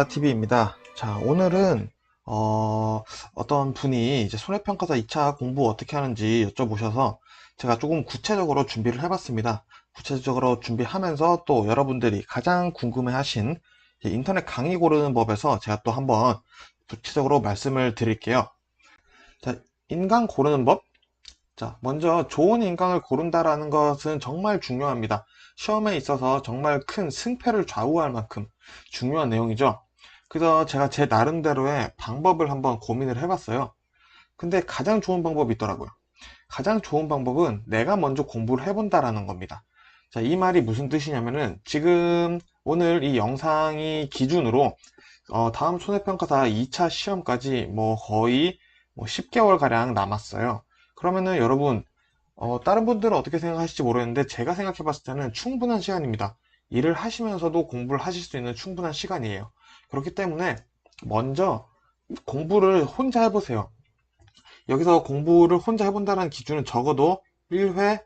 TV입니다. 자, 오늘은 어떤 분이 이제 손해평가사 2차 공부 어떻게 하는지 여쭤보셔서 제가 조금 구체적으로 준비를 해봤습니다. 구체적으로 준비하면서 또 여러분들이 가장 궁금해하신 인터넷 강의 고르는 법에서 제가 또 한번 구체적으로 말씀을 드릴게요. 자, 인강 고르는 법. 자, 먼저 좋은 인강을 고른다라는 것은 정말 중요합니다. 시험에 있어서 정말 큰 승패를 좌우할 만큼 중요한 내용이죠. 그래서 제가 제 나름대로의 방법을 한번 고민을 해봤어요. 근데 가장 좋은 방법이 있더라고요. 가장 좋은 방법은 내가 먼저 공부를 해본다라는 겁니다. 자, 이 말이 무슨 뜻이냐면은 지금 오늘 이 영상이 기준으로 다음 손해평가사 2차 시험까지 뭐 거의 10개월 가량 남았어요. 그러면은 여러분 다른 분들은 어떻게 생각하실지 모르겠는데 제가 생각해 봤을 때는 충분한 시간입니다. 일을 하시면서도 공부를 하실 수 있는 충분한 시간이에요. 그렇기 때문에 먼저 공부를 혼자 해보세요. 여기서 공부를 혼자 해본다는 기준은 적어도 1회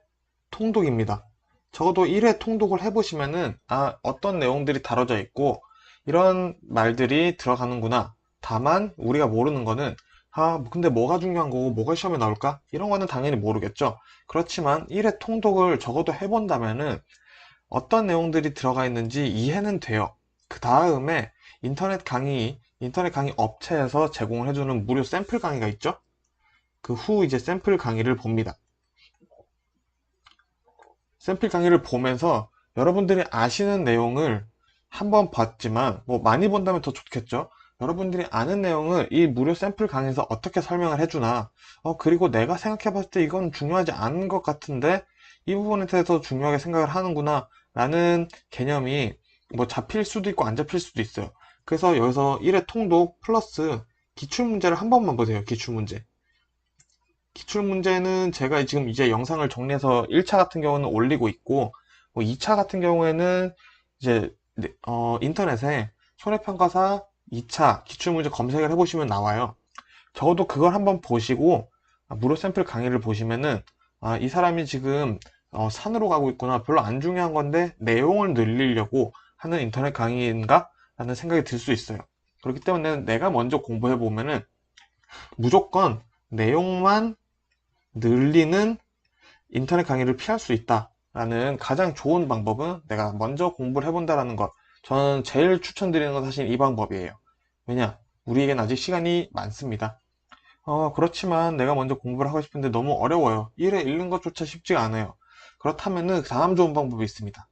통독입니다. 적어도 1회 통독을 해보시면은 어떤 내용들이 다뤄져 있고 이런 말들이 들어가는구나. 다만 우리가 모르는 거는 근데 뭐가 중요한 거고 뭐가 시험에 나올까? 이런 거는 당연히 모르겠죠. 그렇지만 1회 통독을 적어도 해본다면은 어떤 내용들이 들어가 있는지 이해는 돼요. 그 다음에 인터넷 강의 업체에서 제공을 해주는 무료 샘플 강의가 있죠. 그 후 이제 샘플 강의를 봅니다. 샘플 강의를 보면서 여러분들이 아시는 내용을 한번 봤지만 뭐 많이 본다면 더 좋겠죠. 여러분들이 아는 내용을 이 무료 샘플 강의에서 어떻게 설명을 해주나 그리고 내가 생각해 봤을 때 이건 중요하지 않은 것 같은데 이 부분에 대해서 중요하게 생각을 하는구나 라는 개념이 뭐 잡힐 수도 있고 안 잡힐 수도 있어요. 그래서 여기서 1회 통독 플러스 기출문제를 한 번만 보세요. 기출문제. 기출문제는 제가 지금 이제 영상을 정리해서 1차 같은 경우는 올리고 있고, 뭐 2차 같은 경우에는 이제 인터넷에 손해평가사 2차 기출문제 검색을 해보시면 나와요. 적어도 그걸 한번 보시고, 무료 샘플 강의를 보시면은, 이 사람이 지금 산으로 가고 있구나. 별로 안 중요한 건데, 내용을 늘리려고 하는 인터넷 강의인가? 라는 생각이 들 수 있어요. 그렇기 때문에 내가 먼저 공부해보면은, 무조건 내용만 늘리는 인터넷 강의를 피할 수 있다라는 가장 좋은 방법은 내가 먼저 공부를 해본다라는 것. 저는 제일 추천드리는 건 사실 이 방법이에요. 왜냐? 우리에겐 아직 시간이 많습니다. 그렇지만 내가 먼저 공부를 하고 싶은데 너무 어려워요. 1회 읽는 것조차 쉽지가 않아요. 그렇다면은 다음 좋은 방법이 있습니다.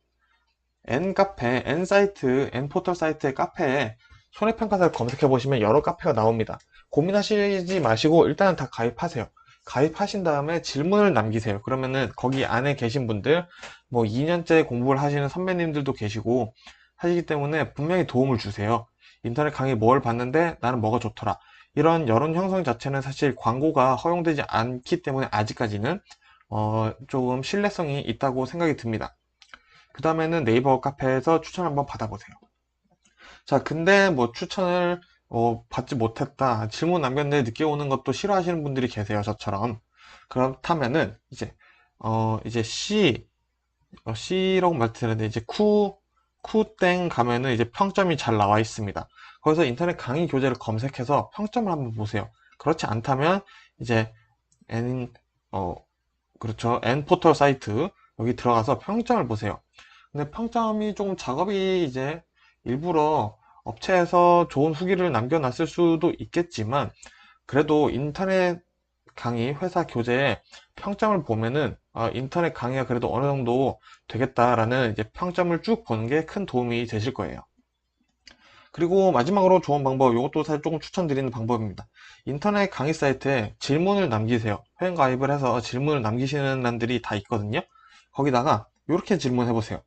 N카페, N사이트, N포털 사이트의 카페에 손해평가사를 검색해 보시면 여러 카페가 나옵니다. 고민하시지 마시고 일단은 다 가입하세요. 가입하신 다음에 질문을 남기세요. 그러면은 거기 안에 계신 분들, 뭐 2년째 공부를 하시는 선배님들도 계시고 하시기 때문에 분명히 도움을 주세요. 인터넷 강의 뭘 봤는데 나는 뭐가 좋더라. 이런 여론 형성 자체는 사실 광고가 허용되지 않기 때문에 아직까지는 조금 신뢰성이 있다고 생각이 듭니다. 그 다음에는 네이버 카페에서 추천 한번 받아보세요. 자, 근데 뭐 추천을 받지 못했다. 질문 남겼는데 늦게 오는 것도 싫어하시는 분들이 계세요. 저처럼. 그렇다면은 이제 C라고 말씀드렸는데 이제 쿠땡 가면은 이제 평점이 잘 나와 있습니다. 거기서 인터넷 강의 교재를 검색해서 평점을 한번 보세요. 그렇지 않다면 이제 N 어 그렇죠. N포털 사이트 여기 들어가서 평점을 보세요. 근데 평점이 조금 작업이 이제 일부러 업체에서 좋은 후기를 남겨놨을 수도 있겠지만 그래도 인터넷 강의 회사 교재에 평점을 보면은 인터넷 강의가 그래도 어느 정도 되겠다라는 이제 평점을 쭉 보는 게 큰 도움이 되실 거예요. 그리고 마지막으로 좋은 방법, 이것도 사실 조금 추천드리는 방법입니다. 인터넷 강의 사이트에 질문을 남기세요. 회원가입을 해서 질문을 남기시는 란들이 다 있거든요. 거기다가 이렇게 질문해 보세요.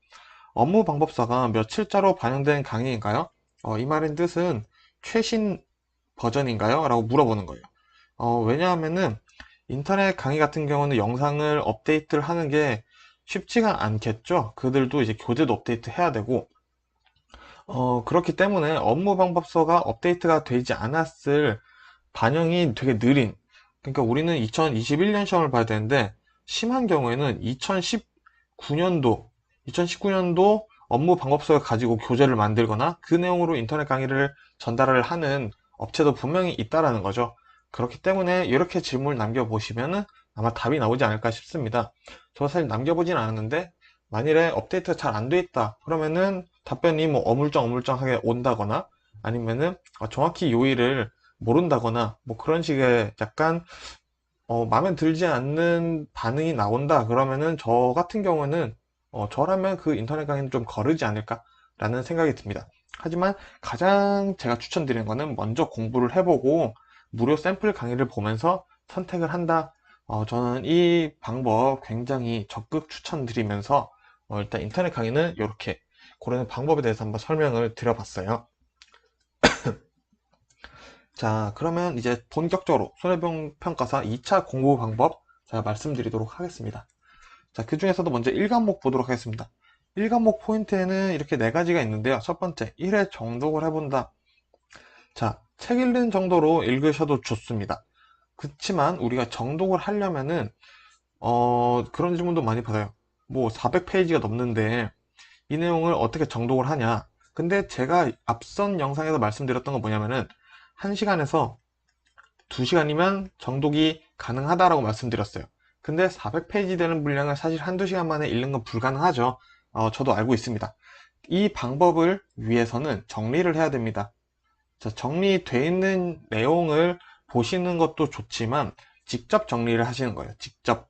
업무 방법사가 며칠자로 반영된 강의인가요? 이 말의 뜻은 최신 버전인가요? 라고 물어보는 거예요. 왜냐하면은 인터넷 강의 같은 경우는 영상을 업데이트를 하는 게 쉽지가 않겠죠. 그들도 이제 교재도 업데이트 해야 되고 그렇기 때문에 업무 방법서가 업데이트가 되지 않았을 반영이 되게 느린. 그러니까 우리는 2021년 시험을 봐야 되는데 심한 경우에는 2019년도 업무 방법서를 가지고 교재를 만들거나 그 내용으로 인터넷 강의를 전달을 하는 업체도 분명히 있다라는 거죠. 그렇기 때문에 이렇게 질문을 남겨보시면은 아마 답이 나오지 않을까 싶습니다. 저 사실 남겨보진 않았는데 만일에 업데이트가 잘 안 돼 있다 그러면은 답변이 뭐 어물쩡어물쩡하게 온다거나 아니면은 정확히 요일을 모른다거나 뭐 그런 식의 약간 마음에 들지 않는 반응이 나온다 그러면은 저 같은 경우는 저라면 그 인터넷 강의는 좀 거르지 않을까라는 생각이 듭니다. 하지만 가장 제가 추천드리는 거는 먼저 공부를 해보고 무료 샘플 강의를 보면서 선택을 한다. 저는 이 방법 굉장히 적극 추천드리면서 일단 인터넷 강의는 이렇게 고르는 방법에 대해서 한번 설명을 드려봤어요. 자, 그러면 이제 본격적으로 손해평가사 2차 공부 방법 제가 말씀드리도록 하겠습니다. 자, 그 중에서도 먼저 1과목 보도록 하겠습니다. 1과목 포인트에는 이렇게 네 가지가 있는데요. 첫 번째, 1회 정독을 해본다. 자, 책 읽는 정도로 읽으셔도 좋습니다. 그렇지만 우리가 정독을 하려면은 그런 질문도 많이 받아요. 뭐 400페이지가 넘는데 이 내용을 어떻게 정독을 하냐. 근데 제가 앞선 영상에서 말씀드렸던 건 뭐냐면은 1시간에서 2시간이면 정독이 가능하다라고 말씀드렸어요. 근데 400페이지 되는 분량을 사실 한두 시간 만에 읽는 건 불가능하죠. 저도 알고 있습니다. 이 방법을 위해서는 정리를 해야 됩니다. 자, 정리되어 있는 내용을 보시는 것도 좋지만 직접 정리를 하시는 거예요. 직접.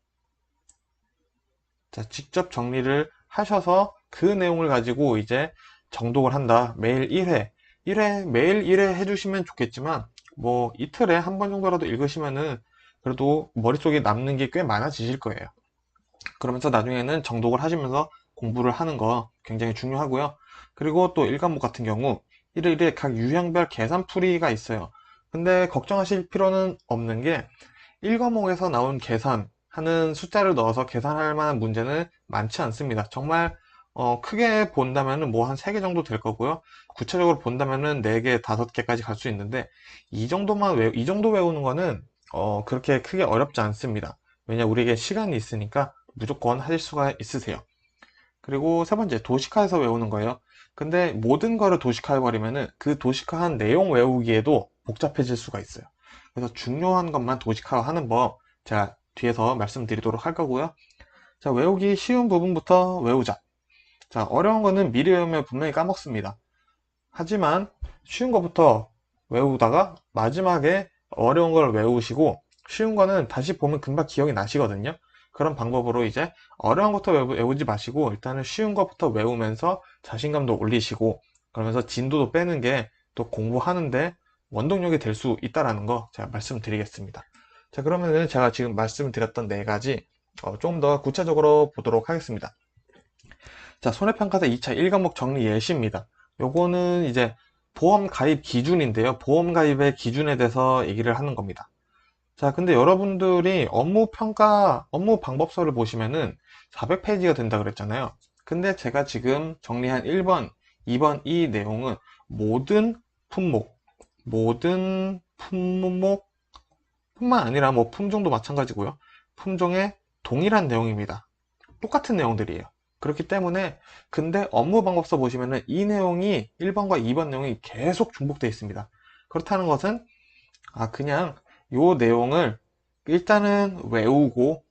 자, 직접 정리를 하셔서 그 내용을 가지고 이제 정독을 한다. 매일 1회. 매일 1회 해주시면 좋겠지만, 뭐, 이틀에 한 번 정도라도 읽으시면은 그래도 머릿속에 남는 게 꽤 많아지실 거예요. 그러면서 나중에는 정독을 하시면서 공부를 하는 거 굉장히 중요하고요. 그리고 또 1과목 같은 경우, 1회 각 유형별 계산풀이가 있어요. 근데 걱정하실 필요는 없는 게 1과목에서 나온 계산하는 숫자를 넣어서 계산할 만한 문제는 많지 않습니다. 정말 크게 본다면은 뭐 한 3개 정도 될 거고요. 구체적으로 본다면은 4개, 5개까지 갈 수 있는데 이 정도 외우는 거는 그렇게 크게 어렵지 않습니다. 왜냐 우리에게 시간이 있으니까 무조건 하실 수가 있으세요. 그리고 세 번째, 도식화해서 외우는 거예요. 근데 모든 거를 도식화해버리면은 그 도식화한 내용 외우기에도 복잡해질 수가 있어요. 그래서 중요한 것만 도식화하는 법 제가 뒤에서 말씀드리도록 할 거고요. 자, 외우기 쉬운 부분부터 외우자. 자, 어려운 거는 미리 외우면 분명히 까먹습니다. 하지만 쉬운 것부터 외우다가 마지막에 어려운 걸 외우시고 쉬운 거는 다시 보면 금방 기억이 나시거든요. 그런 방법으로 이제 어려운 것부터 외우지 마시고 일단은 쉬운 것부터 외우면서 자신감도 올리시고 그러면서 진도도 빼는 게 또 공부하는데 원동력이 될 수 있다라는 거 제가 말씀드리겠습니다. 자, 그러면은 제가 지금 말씀드렸던 네 가지 조금 더 구체적으로 보도록 하겠습니다. 자, 손해평가사 2차 1과목 정리 예시입니다. 요거는 이제 보험 가입 기준인데요. 보험 가입의 기준에 대해서 얘기를 하는 겁니다. 자, 근데 여러분들이 업무 방법서를 보시면은 400페이지가 된다 그랬잖아요. 근데 제가 지금 정리한 1번, 2번 이 내용은 모든 품목, 모든 품목 뿐만 아니라 뭐 품종도 마찬가지고요. 품종의 동일한 내용입니다. 똑같은 내용들이에요. 그렇기 때문에 근데 업무 방법서 보시면은 이 내용이 1번과 2번 내용이 계속 중복되어 있습니다. 그렇다는 것은 그냥 요 내용을 일단은 외우고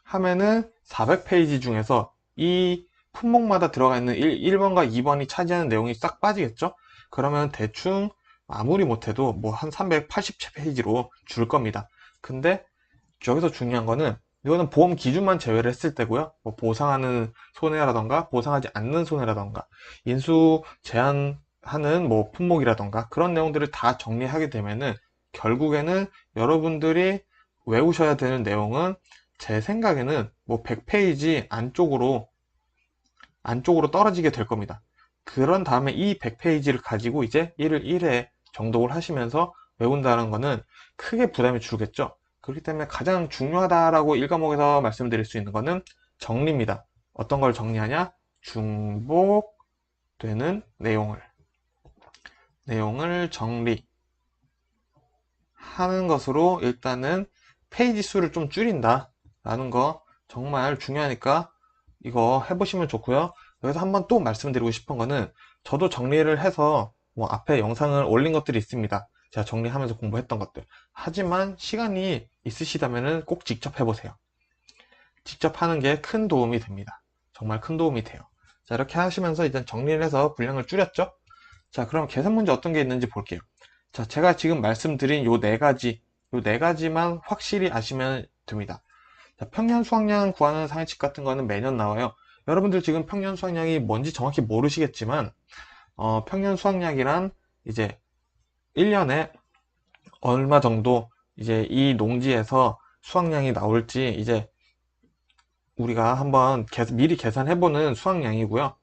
하면은 400페이지 중에서 이 품목마다 들어가 있는 1번과 2번이 차지하는 내용이 싹 빠지겠죠? 그러면 대충 아무리 못해도 뭐 한 380페이지로 줄 겁니다. 근데 여기서 중요한 거는 이거는 보험 기준만 제외를 했을 때고요. 뭐 보상하는 손해라던가 보상하지 않는 손해라던가 인수 제한하는 뭐 품목이라던가 그런 내용들을 다 정리하게 되면은 결국에는 여러분들이 외우셔야 되는 내용은 제 생각에는 뭐 100페이지 안쪽으로 떨어지게 될 겁니다. 그런 다음에 이 100페이지를 가지고 이제 1을 1회 정독을 하시면서 외운다는 거는 크게 부담이 줄겠죠. 그렇기 때문에 가장 중요하다라고 1과목에서 말씀드릴 수 있는 거는 정리입니다. 어떤 걸 정리하냐? 중복되는 내용을 정리하는 것으로 일단은 페이지 수를 좀 줄인다 라는 거 정말 중요하니까 이거 해보시면 좋고요. 여기서 한번 또 말씀드리고 싶은 거는 저도 정리를 해서 뭐 앞에 영상을 올린 것들이 있습니다. 제가 정리하면서 공부했던 것들. 하지만 시간이 있으시다면 꼭 직접 해보세요. 직접 하는 게 큰 도움이 됩니다. 정말 큰 도움이 돼요. 자, 이렇게 하시면서 이제 정리를 해서 분량을 줄였죠? 자, 그럼 계산 문제 어떤 게 있는지 볼게요. 자, 제가 지금 말씀드린 요 네 가지만 확실히 아시면 됩니다. 자, 평년 수확량 구하는 상해식 같은 거는 매년 나와요. 여러분들 지금 평년 수확량이 뭔지 정확히 모르시겠지만, 평년 수확량이란 이제 1년에 얼마 정도 이제 이 농지에서 수확량이 나올지 이제 우리가 한번 미리 계산해보는 수확량이고요.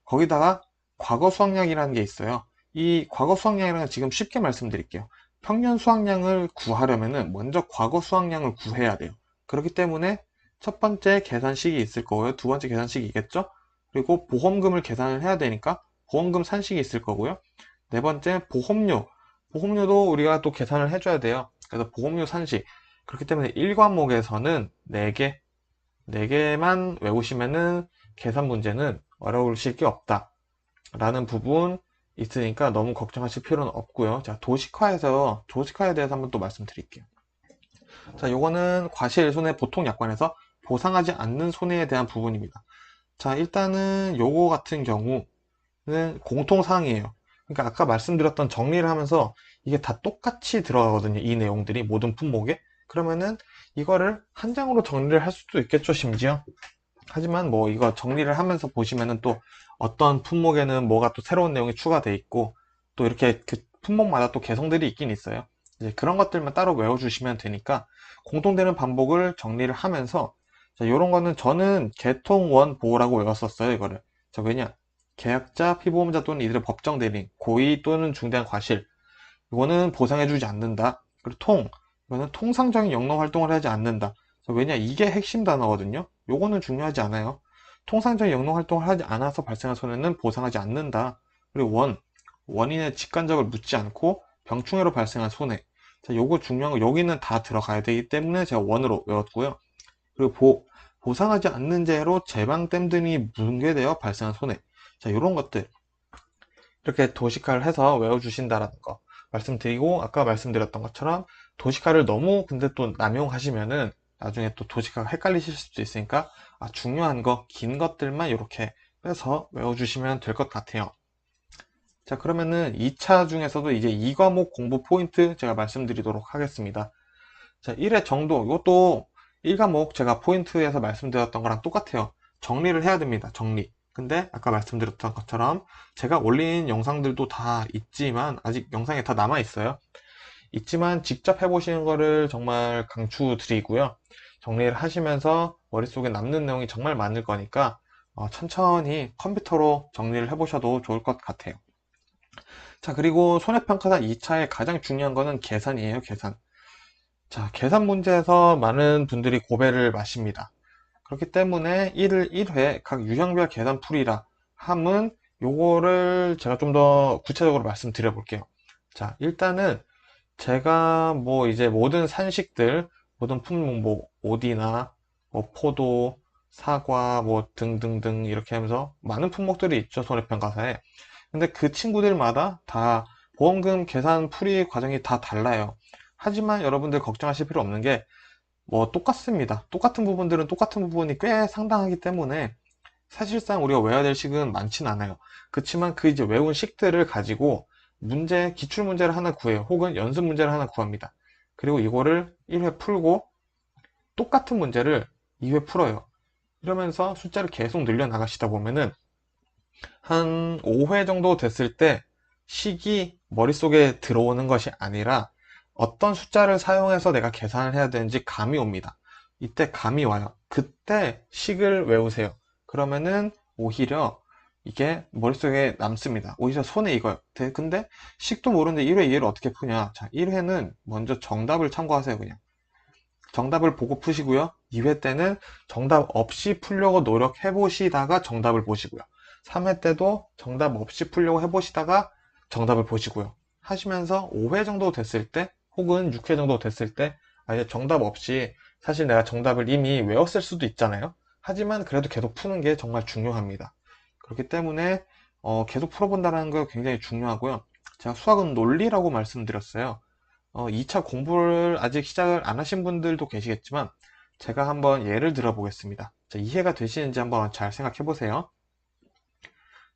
거기다가 과거 수확량이라는 게 있어요. 이 과거 수확량이라는 건 지금 쉽게 말씀드릴게요. 평년 수확량을 구하려면은 먼저 과거 수확량을 구해야 돼요. 그렇기 때문에 첫 번째 계산식이 있을 거고요. 두 번째 계산식이 있겠죠? 그리고 보험금을 계산을 해야 되니까 보험금 산식이 있을 거고요. 네 번째 보험료. 보험료도 우리가 또 계산을 해줘야 돼요. 그래서 보험료 산식. 그렇기 때문에 1과목에서는 4개, 4개만 외우시면은 계산 문제는 어려우실 게 없다. 라는 부분 있으니까 너무 걱정하실 필요는 없고요. 자, 도식화에 대해서 한번 또 말씀드릴게요. 자, 요거는 과실 손해 보통 약관에서 보상하지 않는 손해에 대한 부분입니다. 자, 일단은 요거 같은 경우는 공통사항이에요. 그러니까 아까 말씀드렸던 정리를 하면서 이게 다 똑같이 들어가거든요. 이 내용들이 모든 품목에. 그러면은 이거를 한 장으로 정리를 할 수도 있겠죠, 심지어. 하지만 뭐 이거 정리를 하면서 보시면은 또 어떤 품목에는 뭐가 또 새로운 내용이 추가돼 있고 또 이렇게 그 품목마다 또 개성들이 있긴 있어요. 이제 그런 것들만 따로 외워주시면 되니까 공통되는 반복을 정리를 하면서 자, 요런 거는 저는 개통원 보호라고 외웠었어요, 이거를. 자, 왜냐? 계약자, 피보험자 또는 이들의 법정 대리인, 고의 또는 중대한 과실. 이거는 보상해주지 않는다. 그리고 이거는 통상적인 영농 활동을 하지 않는다. 왜냐? 이게 핵심 단어거든요. 요거는 중요하지 않아요. 통상적인 영농 활동을 하지 않아서 발생한 손해는 보상하지 않는다. 그리고 원인의 직간접을 묻지 않고 병충해로 발생한 손해. 자, 요거 중요한 거 여기는 다 들어가야 되기 때문에 제가 원으로 외웠고요. 그리고 보상하지 않는 죄로 제방댐 등이 뭉개되어 발생한 손해. 자, 요런 것들 이렇게 도식화를 해서 외워주신다라는 거 말씀드리고, 아까 말씀드렸던 것처럼 도식화를 너무 근데 또 남용하시면은 나중에 또 도식화가 헷갈리실 수도 있으니까 중요한 거, 긴 것들만 이렇게 빼서 외워주시면 될 것 같아요. 자, 그러면은 2차 중에서도 이제 2과목 공부 포인트 제가 말씀드리도록 하겠습니다. 자, 1회 정도, 이것도 1과목 제가 포인트에서 말씀드렸던 거랑 똑같아요. 정리를 해야 됩니다. 정리. 근데 아까 말씀드렸던 것처럼 제가 올린 영상들도 다 있지만 아직 영상에 다 남아 있어요. 있지만 직접 해보시는 거를 정말 강추드리고요. 정리를 하시면서 머릿속에 남는 내용이 정말 많을 거니까 천천히 컴퓨터로 정리를 해보셔도 좋을 것 같아요. 자, 그리고 손해평가사 2차의 가장 중요한 거는 계산이에요. 계산. 자, 계산 문제에서 많은 분들이 고배를 마십니다. 그렇기 때문에 1을 1회 각 유형별 계산 풀이라 함은 요거를 제가 좀 더 구체적으로 말씀드려 볼게요. 자, 일단은 제가 뭐 이제 모든 산식들, 모든 품목, 뭐 오디나 뭐 포도, 사과 뭐 등등등 이렇게 하면서 많은 품목들이 있죠, 손해평가사에. 근데 그 친구들마다 다 보험금 계산 풀이 과정이 다 달라요. 하지만 여러분들 걱정하실 필요 없는 게 뭐 똑같습니다. 똑같은 부분들은 똑같은 부분이 꽤 상당하기 때문에 사실상 우리가 외워야 될 식은 많진 않아요. 그렇지만 그 이제 외운 식들을 가지고 기출 문제를 하나 구해요. 혹은 연습 문제를 하나 구합니다. 그리고 이거를 1회 풀고 똑같은 문제를 2회 풀어요. 이러면서 숫자를 계속 늘려나가시다 보면은 한 5회 정도 됐을 때 식이 머릿속에 들어오는 것이 아니라 어떤 숫자를 사용해서 내가 계산을 해야 되는지 감이 옵니다. 이때 감이 와요. 그때 식을 외우세요. 그러면은 오히려 이게 머릿속에 남습니다. 오히려 손에 익어요. 근데 식도 모르는데 1회, 2회를 어떻게 푸냐? 자, 1회는 먼저 정답을 참고하세요, 그냥. 정답을 보고 푸시고요. 2회 때는 정답 없이 풀려고 노력해 보시다가 정답을 보시고요. 3회 때도 정답 없이 풀려고 해보시다가 정답을 보시고요. 하시면서 5회 정도 됐을 때 혹은 6회 정도 됐을 때 이제 정답 없이 사실 내가 정답을 이미 외웠을 수도 있잖아요. 하지만 그래도 계속 푸는 게 정말 중요합니다. 그렇기 때문에 계속 풀어본다는 거 굉장히 중요하고요. 제가 수학은 논리라고 말씀드렸어요. 2차 공부를 아직 시작을 안 하신 분들도 계시겠지만 제가 한번 예를 들어 보겠습니다. 자, 이해가 되시는지 한번 잘 생각해 보세요.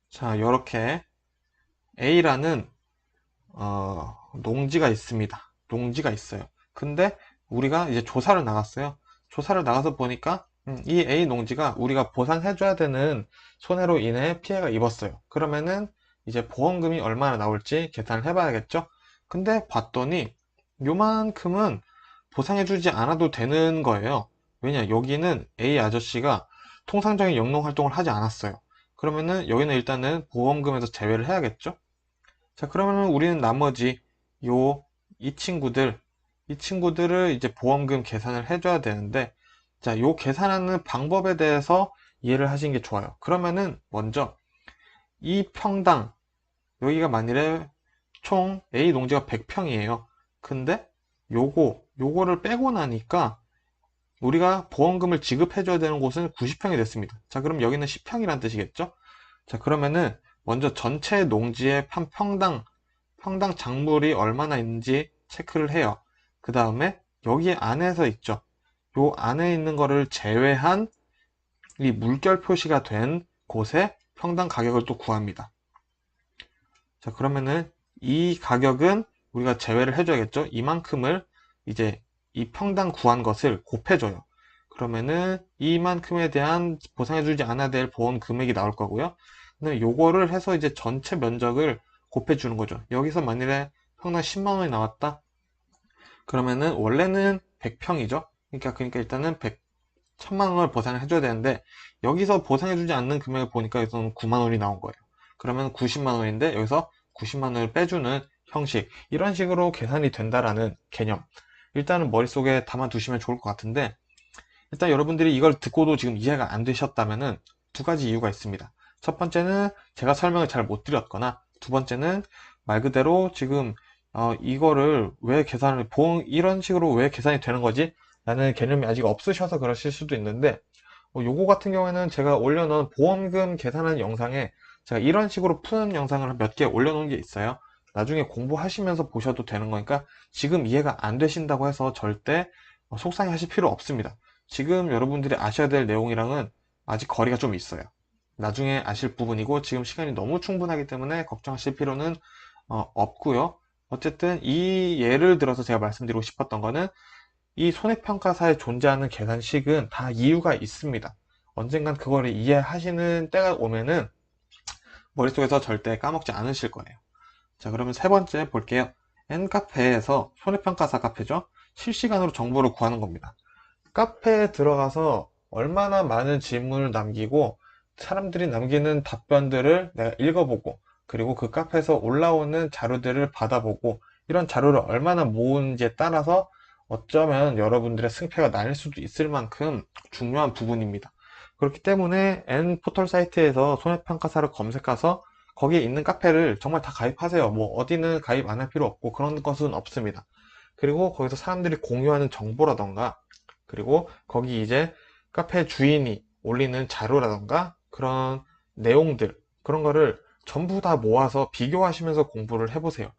자, 이렇게 A라는 농지가 있습니다. 농지가 있어요. 근데 우리가 이제 조사를 나갔어요. 조사를 나가서 보니까 이 A 농지가 우리가 보상해줘야 되는 손해로 인해 피해가 입었어요. 그러면은 이제 보험금이 얼마나 나올지 계산을 해봐야겠죠. 근데 봤더니 요만큼은 보상해주지 않아도 되는 거예요. 왜냐, 여기는 A 아저씨가 통상적인 영농 활동을 하지 않았어요. 그러면은 여기는 일단은 보험금에서 제외를 해야겠죠. 자, 그러면 우리는 나머지 요, 이 친구들을 이제 보험금 계산을 해줘야 되는데, 자, 요 계산하는 방법에 대해서 이해를 하시는 게 좋아요. 그러면은 먼저 이 평당, 여기가 만일에 총 A 농지가 100평이에요. 근데 요거를 빼고 나니까 우리가 보험금을 지급해줘야 되는 곳은 90평이 됐습니다. 자, 그럼 여기는 10평이란 뜻이겠죠? 자, 그러면은 먼저 전체 농지의 한 평당 작물이 얼마나 있는지 체크를 해요. 그 다음에 여기 안에서 있죠. 요 안에 있는 거를 제외한 이 물결 표시가 된 곳에 평당 가격을 또 구합니다. 자, 그러면은 이 가격은 우리가 제외를 해줘야겠죠. 이만큼을 이제 이 평당 구한 것을 곱해줘요. 그러면은 이만큼에 대한 보상해주지 않아야 될 보험 금액이 나올 거고요. 근데 요거를 해서 이제 전체 면적을 곱해주는 거죠. 여기서 만일에 평당 10만 원이 나왔다. 그러면은 원래는 100평이죠. 그러니까 일단은 1000만 원을 보상을 해줘야 되는데 여기서 보상해주지 않는 금액을 보니까 여기서는 9만 원이 나온 거예요. 그러면 90만 원인데 여기서 90만 원을 빼주는 형식, 이런 식으로 계산이 된다라는 개념, 일단은 머릿속에 담아두시면 좋을 것 같은데, 일단 여러분들이 이걸 듣고도 지금 이해가 안 되셨다면은 두 가지 이유가 있습니다. 첫 번째는 제가 설명을 잘 못 드렸거나, 두 번째는 말 그대로 지금 이거를 왜 계산을 보험 이런 식으로 왜 계산이 되는 거지? 라는 개념이 아직 없으셔서 그러실 수도 있는데, 요거 같은 경우에는 제가 올려놓은 보험금 계산하는 영상에 제가 이런 식으로 푸는 영상을 몇 개 올려놓은 게 있어요. 나중에 공부하시면서 보셔도 되는 거니까 지금 이해가 안 되신다고 해서 절대 속상해 하실 필요 없습니다. 지금 여러분들이 아셔야 될 내용이랑은 아직 거리가 좀 있어요. 나중에 아실 부분이고 지금 시간이 너무 충분하기 때문에 걱정하실 필요는 없고요. 어쨌든 이 예를 들어서 제가 말씀드리고 싶었던 거는, 이 손해평가사에 존재하는 계산식은 다 이유가 있습니다. 언젠간 그거를 이해하시는 때가 오면은 머릿속에서 절대 까먹지 않으실 거예요. 자, 그러면 세 번째 볼게요. N카페에서, 손해평가사 카페죠, 실시간으로 정보를 구하는 겁니다. 카페에 들어가서 얼마나 많은 질문을 남기고 사람들이 남기는 답변들을 내가 읽어보고, 그리고 그 카페에서 올라오는 자료들을 받아보고, 이런 자료를 얼마나 모으는지에 따라서 어쩌면 여러분들의 승패가 나뉠 수도 있을 만큼 중요한 부분입니다. 그렇기 때문에 N 포털 사이트에서 손해평가사를 검색해서 거기에 있는 카페를 정말 다 가입하세요. 뭐 어디는 가입 안 할 필요 없고 그런 것은 없습니다. 그리고 거기서 사람들이 공유하는 정보라던가, 그리고 거기 이제 카페 주인이 올리는 자료라던가 그런 내용들, 그런 거를 전부 다 모아서 비교하시면서 공부를 해보세요.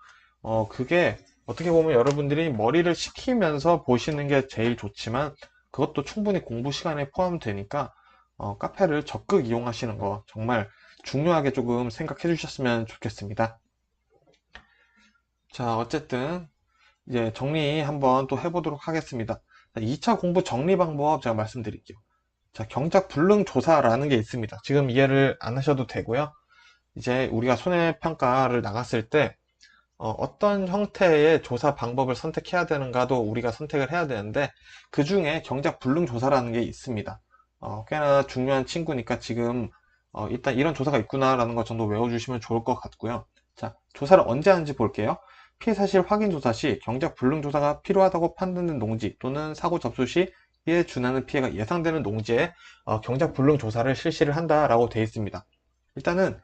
그게 어떻게 보면 여러분들이 머리를 식히면서 보시는 게 제일 좋지만 그것도 충분히 공부 시간에 포함되니까 카페를 적극 이용하시는 거 정말 중요하게 조금 생각해 주셨으면 좋겠습니다. 자, 어쨌든 이제 정리 한번 또 해보도록 하겠습니다. 2차 공부 정리 방법 제가 말씀드릴게요. 자, 경작 불능 조사라는 게 있습니다. 지금 이해를 안 하셔도 되고요. 이제 우리가 손해평가를 나갔을 때 어떤 형태의 조사 방법을 선택해야 되는가도 우리가 선택을 해야 되는데, 그 중에 경작 불능 조사라는 게 있습니다. 꽤나 중요한 친구니까 지금 일단 이런 조사가 있구나라는 것 정도 외워주시면 좋을 것 같고요. 자, 조사를 언제 하는지 볼게요. 피해 사실 확인 조사 시 경작 불능 조사가 필요하다고 판단된 농지 또는 사고 접수 시에 준하는 피해가 예상되는 농지에 경작 불능 조사를 실시를 한다라고 되어 있습니다. 일단은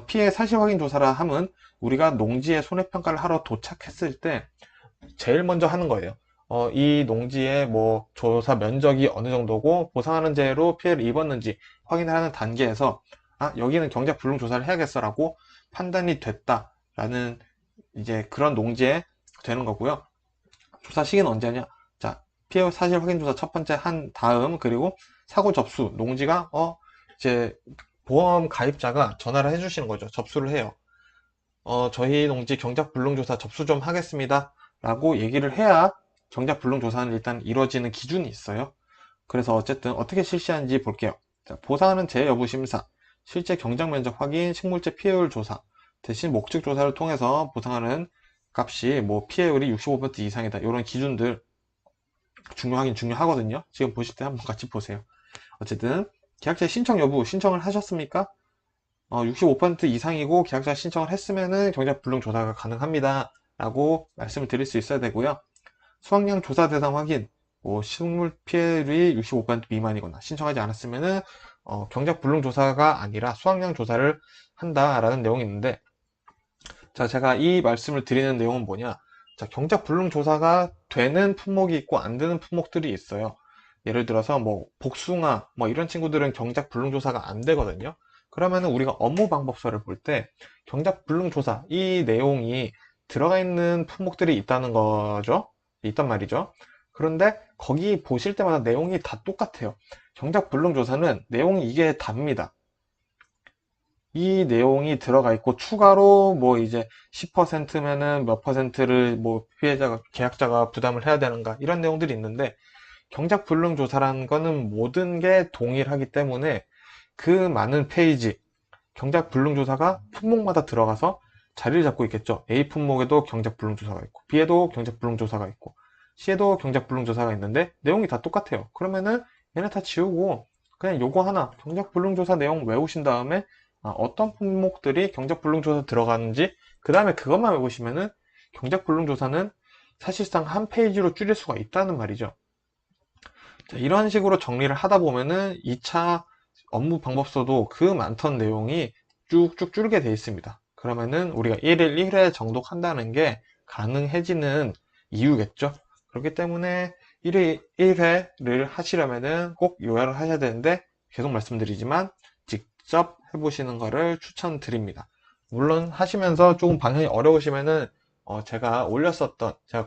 피해 사실 확인 조사라 함은 우리가 농지에 손해평가를 하러 도착했을 때 제일 먼저 하는 거예요. 이 농지의 뭐 조사 면적이 어느 정도고 보상하는 재로 피해를 입었는지 확인을 하는 단계에서 아, 여기는 경작 불능 조사를 해야겠어라고 판단이 됐다라는 이제 그런 농지에 되는 거고요. 조사 시기는 언제냐? 자, 피해 사실 확인 조사 첫 번째 한 다음, 그리고 사고 접수 농지가 이제 보험 가입자가 전화를 해주시는 거죠. 접수를 해요. 저희 농지 경작 불능 조사 접수 좀 하겠습니다 라고 얘기를 해야 경작 불능 조사는 일단 이루어지는 기준이 있어요. 그래서 어쨌든 어떻게 실시하는지 볼게요. 자, 보상하는 재 여부 심사, 실제 경작 면적 확인, 식물재 피해율 조사, 대신 목적 조사를 통해서 보상하는 값이 뭐 피해율이 65% 이상이다. 이런 기준들 중요하긴 중요하거든요. 지금 보실 때 한번 같이 보세요. 어쨌든 계약자 신청 여부, 신청을 하셨습니까? 65% 이상이고 계약자 신청을 했으면은 경작 불능 조사가 가능합니다 라고 말씀을 드릴 수 있어야 되고요. 수확량 조사 대상 확인, 뭐 식물 피해율이 65% 미만이거나 신청하지 않았으면은 경작 불능 조사가 아니라 수확량 조사를 한다라는 내용이 있는데, 자, 제가 이 말씀을 드리는 내용은 뭐냐? 자, 경작 불능 조사가 되는 품목이 있고 안 되는 품목들이 있어요. 예를 들어서 뭐 복숭아 뭐 이런 친구들은 경작 불능 조사가 안 되거든요. 그러면은 우리가 업무 방법서를 볼 때 경작 불능 조사 이 내용이 들어가 있는 품목들이 있다는 거죠. 있단 말이죠. 그런데 거기 보실 때마다 내용이 다 똑같아요. 경작 불능 조사는 내용이 이게 답니다. 이 내용이 들어가 있고 추가로 뭐 이제 10%면은 몇 퍼센트를 뭐 피해자가 계약자가 부담을 해야 되는가 이런 내용들이 있는데, 경작 불능 조사라는 거는 모든 게 동일하기 때문에 그 많은 페이지 경작 불능 조사가 품목마다 들어가서 자리를 잡고 있겠죠. A 품목에도 경작 불능 조사가 있고 B에도 경작 불능 조사가 있고 C에도 경작 불능 조사가 있는데 내용이 다 똑같아요. 그러면은 얘네 다 지우고 그냥 요거 하나 경작 불능 조사 내용 외우신 다음에 어떤 품목들이 경작 불능 조사 들어가는지 그 다음에 그것만 외우시면은 경작 불능 조사는 사실상 한 페이지로 줄일 수가 있다는 말이죠. 자, 이런 식으로 정리를 하다 보면은 2차 업무 방법서도 그 많던 내용이 쭉쭉 줄게 돼 있습니다. 그러면은 우리가 1일 1회 정도 한다는 게 가능해지는 이유겠죠. 그렇기 때문에 1일 1회를 하시려면은 꼭 요약을 하셔야 되는데, 계속 말씀드리지만 직접 해보시는 것을 추천드립니다. 물론 하시면서 조금 방향이 어려우시면은 제가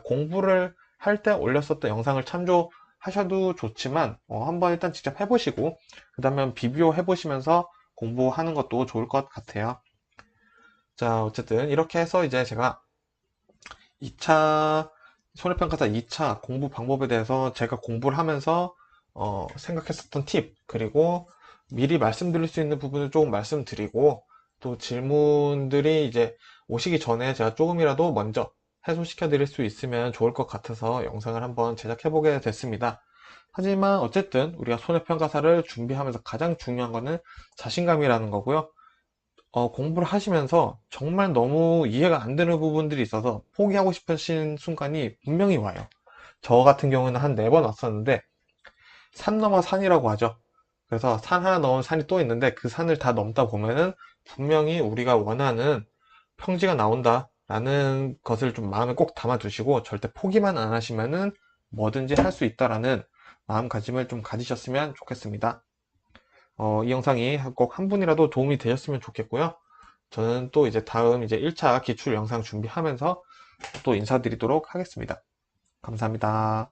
공부를 할 때 올렸었던 영상을 참조하셔도 좋지만 한번 일단 직접 해보시고 그 다음에 비교 해보시면서 공부하는 것도 좋을 것 같아요. 자, 어쨌든 이렇게 해서 이제 제가 2차 손해평가사 2차 공부 방법에 대해서 제가 공부를 하면서 생각했었던 팁, 그리고 미리 말씀드릴 수 있는 부분을 조금 말씀드리고, 또 질문들이 이제 오시기 전에 제가 조금이라도 먼저 해소시켜 드릴 수 있으면 좋을 것 같아서 영상을 한번 제작해 보게 됐습니다. 하지만 어쨌든 우리가 손해평가사를 준비하면서 가장 중요한 거는 자신감이라는 거고요. 공부를 하시면서 정말 너무 이해가 안 되는 부분들이 있어서 포기하고 싶으신 순간이 분명히 와요. 저 같은 경우는 한 4번 왔었는데, 산 넘어 산이라고 하죠. 그래서 산 하나 넘은 산이 또 있는데 그 산을 다 넘다 보면은 분명히 우리가 원하는 평지가 나온다 라는 것을 좀 마음에 꼭 담아 두시고, 절대 포기만 안 하시면은 뭐든지 할 수 있다라는 마음가짐을 좀 가지셨으면 좋겠습니다. 이 영상이 꼭 한 분이라도 도움이 되셨으면 좋겠고요. 저는 또 이제 다음 이제 1차 기출 영상 준비하면서 또 인사드리도록 하겠습니다. 감사합니다.